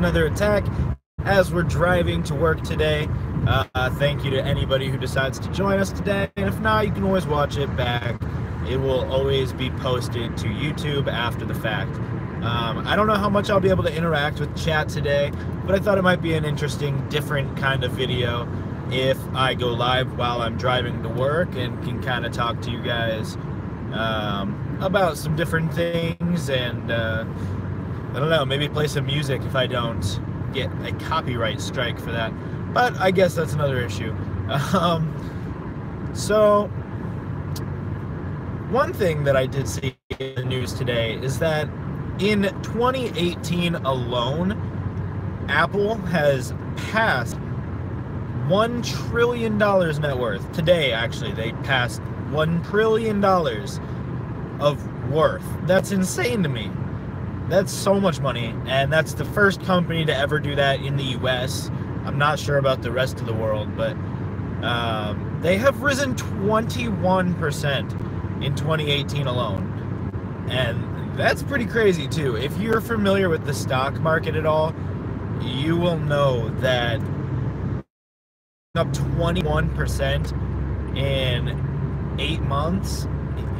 another attack as we're driving to work today. Thank you to anybody who decides to join us today, and if not, you can always watch it back. It will always be posted to YouTube after the fact. I don't know how much I'll be able to interact with chat today, but I thought it might be an interesting, different kind of video if I go live while I'm driving to work and can kind of talk to you guys about some different things, and I don't know, maybe play some music if I don't get a copyright strike for that, but I guess that's another issue. So one thing that I did see in the news today is that in 2018 alone, Apple has passed $1 trillion net worth. Today, actually, they passed $1 trillion of worth. That's insane to me. That's so much money, and that's the first company to ever do that in the US. I'm not sure about the rest of the world, but they have risen 21% in 2018 alone. And that's pretty crazy too. If you're familiar with the stock market at all, you will know that up 21% in 8 months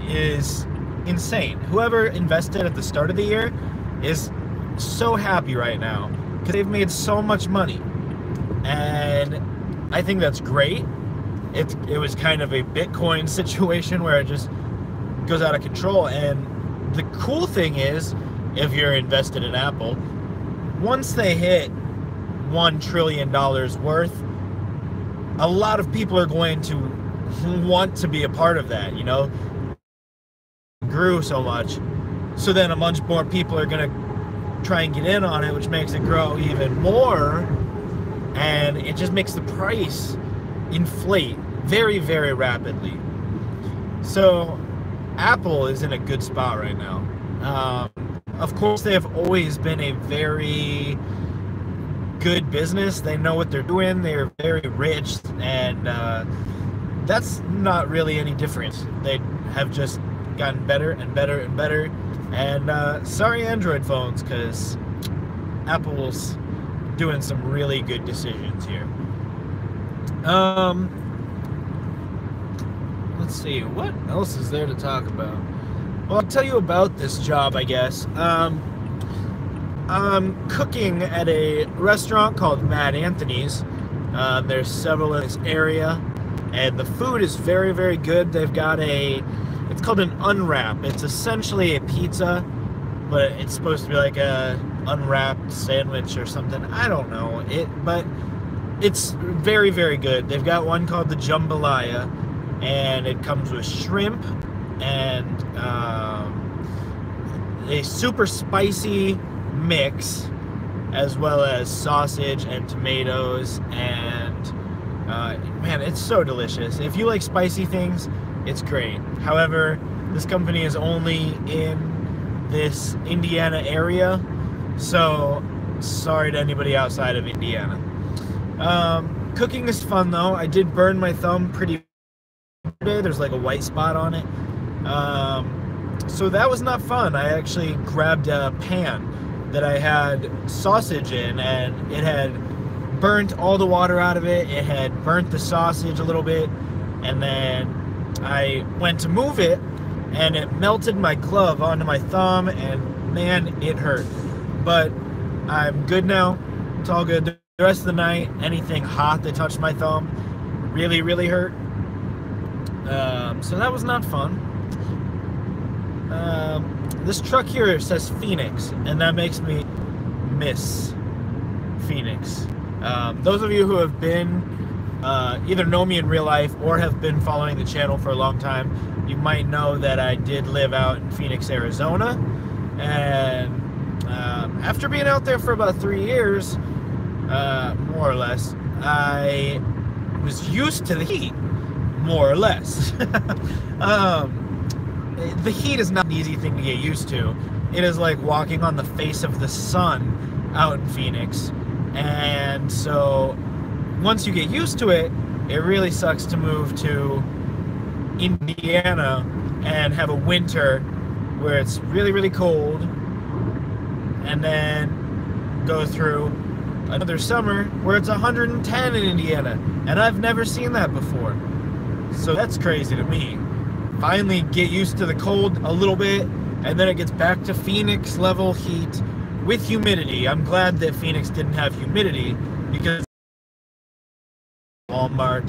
is insane. Whoever invested at the start of the year is so happy right now because they've made so much money, and I think that's great. It was kind of a Bitcoin situation where it just goes out of control, and the cool thing is, if you're invested in Apple, once they hit $1 trillion worth, a lot of people are going to want to be a part of that, you know? It grew so much, so then a bunch more people are going to try and get in on it, which makes it grow even more, and it just makes the price inflate very, very rapidly. So Apple is in a good spot right now. Of course, they have always been a very good business. They know what they're doing. They're very rich, and that's not really any different. They have just gotten better and better and better. And sorry, Android phones, because Apple's doing some really good decisions here. Let's see, what else is there to talk about? Well, I'll tell you about this job, I guess. I'm cooking at a restaurant called Mad Anthony's. There's several in this area, and the food is very, very good. They've got it's called an unwrap. It's essentially a pizza, but it's supposed to be like a unwrapped sandwich or something. I don't know but it's very, very good. They've got one called the jambalaya, and it comes with shrimp and a super spicy mix, as well as sausage and tomatoes, and man, it's so delicious. If you like spicy things, it's great. However, this company is only in this Indiana area, so sorry to anybody outside of Indiana. Cooking is fun though. I did burn my thumb pretty bad. There's like a white spot on it. So that was not fun. I actually grabbed a pan that I had sausage in, and it had burnt all the water out of it. It had burnt the sausage a little bit, and then I went to move it, and it melted my glove onto my thumb, and man, it hurt. But I'm good now. It's all good. The rest of the night, anything hot that touched my thumb really, really hurt. So that was not fun. This truck here says Phoenix, and that makes me miss Phoenix. Those of you who have been either know me in real life or have been following the channel for a long time, you might know that I did live out in Phoenix, Arizona, and after being out there for about 3 years, more or less, I was used to the heat, more or less. The heat is not an easy thing to get used to. It is like walking on the face of the sun out in Phoenix. And so once you get used to it, it really sucks to move to Indiana and have a winter where it's really, really cold, and then go through another summer where it's 110 in Indiana, and I've never seen that before. So that's crazy to me. Finally get used to the cold a little bit, and then it gets back to Phoenix level heat with humidity. I'm glad that Phoenix didn't have humidity, because Walmart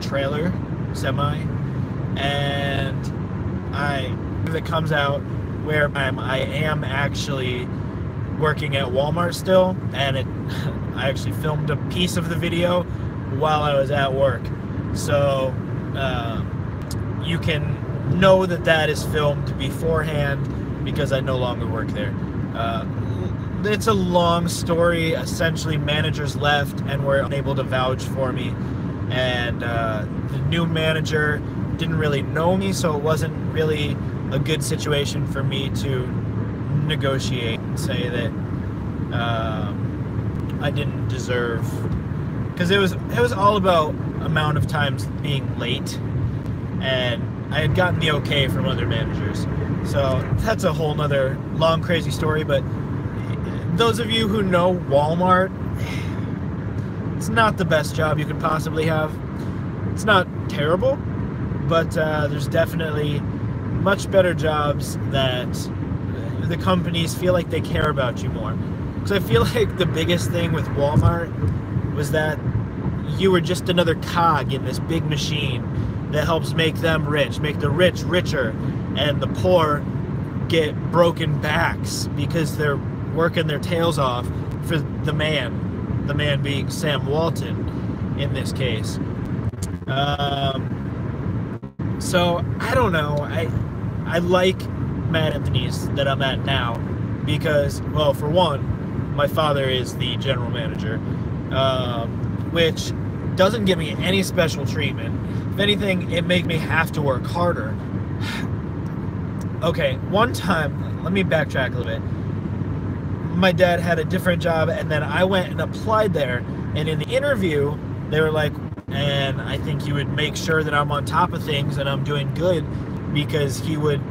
trailer semi, and that comes out where I am actually working at Walmart still, and I actually filmed a piece of the video while I was at work, so you can know that is filmed beforehand because I no longer work there. It's a long story. Essentially, managers left and were unable to vouch for me, and the new manager didn't really know me, so it wasn't really a good situation for me to negotiate and say that I didn't deserve, because it was all about amount of times being late, and I had gotten the okay from other managers. So that's a whole nother long crazy story. But those of you who know Walmart, it's not the best job you could possibly have. It's not terrible, but there's definitely much better jobs that the companies feel like they care about you more. Because I feel like the biggest thing with Walmart was that you were just another cog in this big machine that helps make them rich, make the rich richer, and the poor get broken backs because they're working their tails off for the man being Sam Walton in this case. So I don't know, I like Mad Anthony's that I'm at now because, well, for one, my father is the general manager, which doesn't give me any special treatment. If anything, it makes me have to work harder. Okay, one time, let me backtrack a little bit. My dad had a different job, and then I went and applied there, and in the interview, they were like, and I think he would make sure that I'm on top of things and I'm doing good, because he would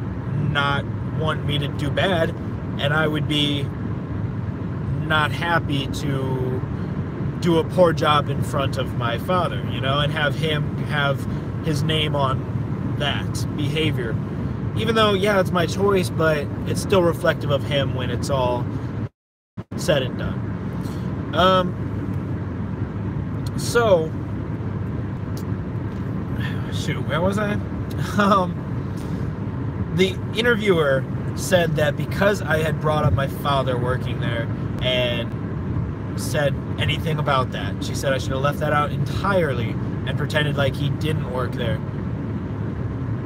not want me to do bad, and I would be not happy to do a poor job in front of my father, you know, and have him have his name on that behavior. Even though, yeah, it's my choice, but it's still reflective of him when it's all said and done. So, shoot, where was I? The interviewer said that because I had brought up my father working there and said anything about that, she said I should have left that out entirely and pretended like he didn't work there.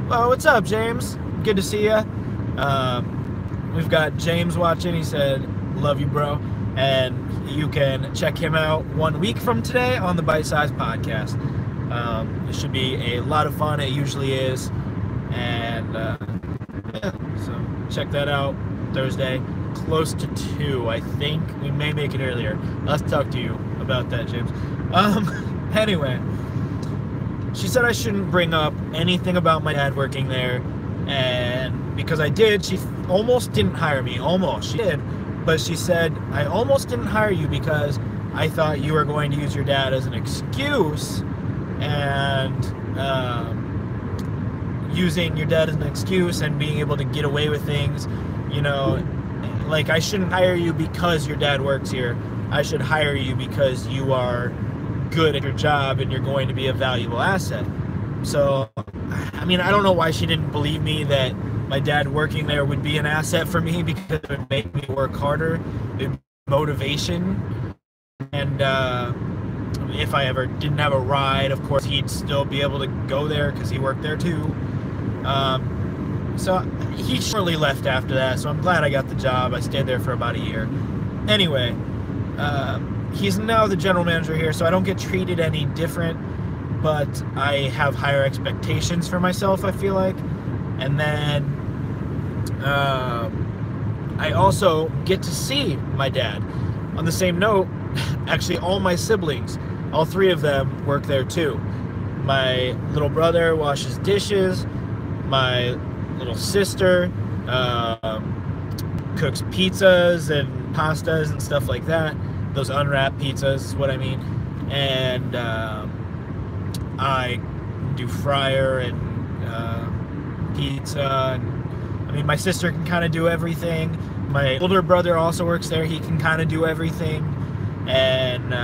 Well, what's up, James? Good to see ya. We've got James watching. He said, love you, bro. And you can check him out 1 week from today on the Bite Size Podcast. It should be a lot of fun. It usually is. And yeah, so check that out Thursday. Close to 2, I think. We may make it earlier. I'll have to talk to you about that, James. Anyway, she said I shouldn't bring up anything about my dad working there, and because I did, she almost didn't hire me. Almost. She did, but she said, I almost didn't hire you because I thought you were going to use your dad as an excuse, and using your dad as an excuse and being able to get away with things, you know, like, I shouldn't hire you because your dad works here. I should hire you because you are good at your job and you're going to be a valuable asset. So, I mean, I don't know why she didn't believe me that my dad working there would be an asset for me, because it would make me work harder. It would be motivation. And if I ever didn't have a ride, of course, he'd still be able to go there because he worked there too. So he shortly left after that, so I'm glad I got the job. I stayed there for about a year. Anyway, he's now the general manager here, so I don't get treated any different, but I have higher expectations for myself, I feel like. And then I also get to see my dad. On the same note, actually all my siblings, all 3 of them work there too. My little brother washes dishes, my little sister cooks pizzas and pastas and stuff like that. Those unwrapped pizzas is what I mean. And I do fryer and pizza. And, I mean, my sister can kind of do everything. My older brother also works there. He can kind of do everything. And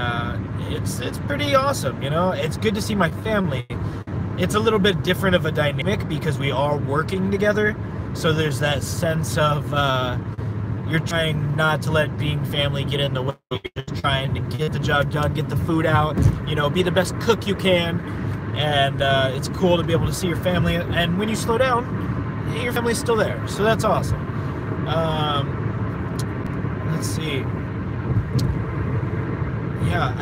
it's pretty awesome, you know? It's good to see my family. It's a little bit different of a dynamic because we are working together. So there's that sense of you're trying not to let being family get in the way. You're just trying to get the job done, get the food out, you know, be the best cook you can. And it's cool to be able to see your family. And when you slow down, your family's still there. So that's awesome. Let's see. Yeah,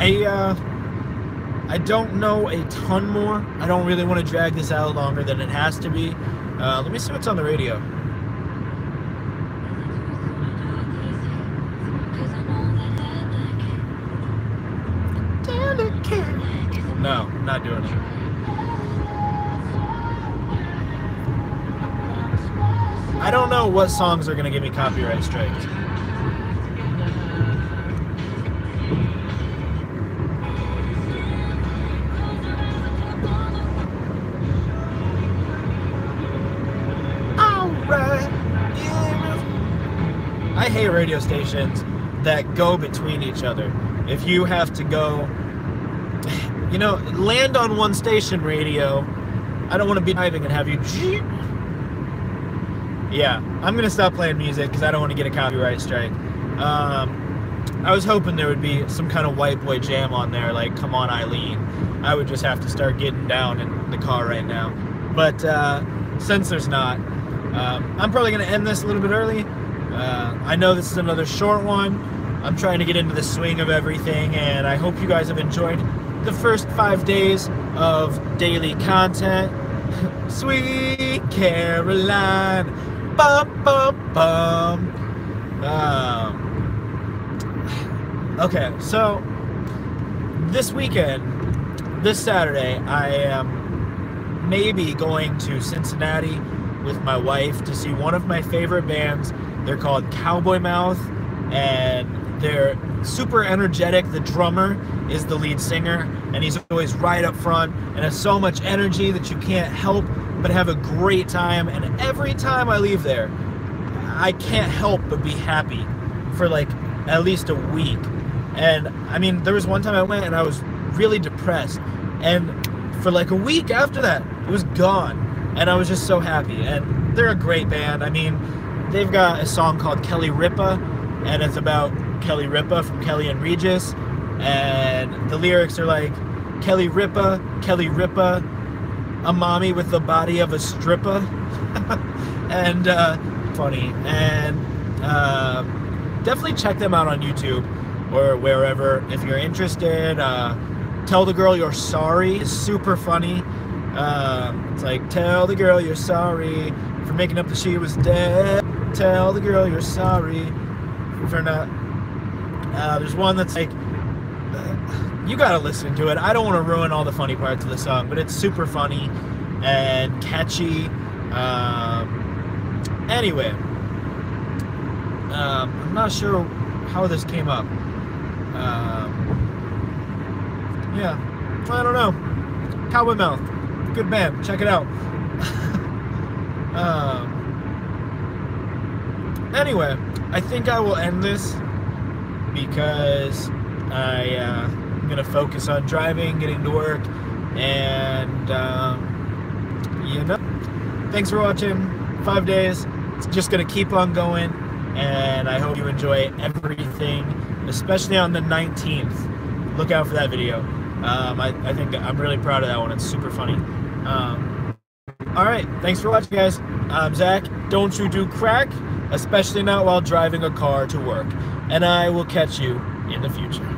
I don't know a ton more. I don't really want to drag this out longer than it has to be. Let me see what's on the radio. No, not doing it. I don't know what songs are going to give me copyright strikes. I hate radio stations that go between each other. If you have to go, you know, land on one station radio, I don't want to be driving and have you. Yeah, I'm gonna stop playing music because I don't want to get a copyright strike. I was hoping there would be some kind of white boy jam on there, like "Come On Eileen." I would just have to start getting down in the car right now. But since there's not, I'm probably gonna end this a little bit early. I know this is another short one. I'm trying to get into the swing of everything, and I hope you guys have enjoyed the first 5 days of daily content. Sweet Caroline, bum bum bum. Okay, so this weekend, this Saturday, I am maybe going to Cincinnati with my wife to see one of my favorite bands. They're called Cowboy Mouth, and they're super energetic. The drummer is the lead singer, and he's always right up front and has so much energy that you can't help but have a great time. And every time I leave there, I can't help but be happy for like at least a week. And I mean, there was one time I went and I was really depressed, and for like a week after that, it was gone, and I was just so happy. And they're a great band. I mean, they've got a song called Kelly Ripa, and it's about Kelly Ripa from Kelly and Regis, and the lyrics are like, Kelly Ripa, a mommy with the body of a stripper. And funny. And definitely check them out on YouTube or wherever if you're interested. Tell the Girl You're Sorry is super funny. It's like, tell the girl you're sorry for making up that she was dead. Tell the girl you're sorry for not. There's one that's like, you gotta listen to it. I don't want to ruin all the funny parts of the song, but it's super funny and catchy. Anyway, I'm not sure how this came up. Yeah, I don't know. Cowboy Mouth, good band. Check it out. Anyway, I think I will end this because I'm gonna focus on driving, getting to work, and you know, thanks for watching. 5 days. It's just gonna keep on going, and I hope you enjoy everything, especially on the 19th. Look out for that video. I think I'm really proud of that one. It's super funny. All right, thanks for watching, guys. I'm Zach. Don't you do crack, especially not while driving a car to work. And I will catch you in the future.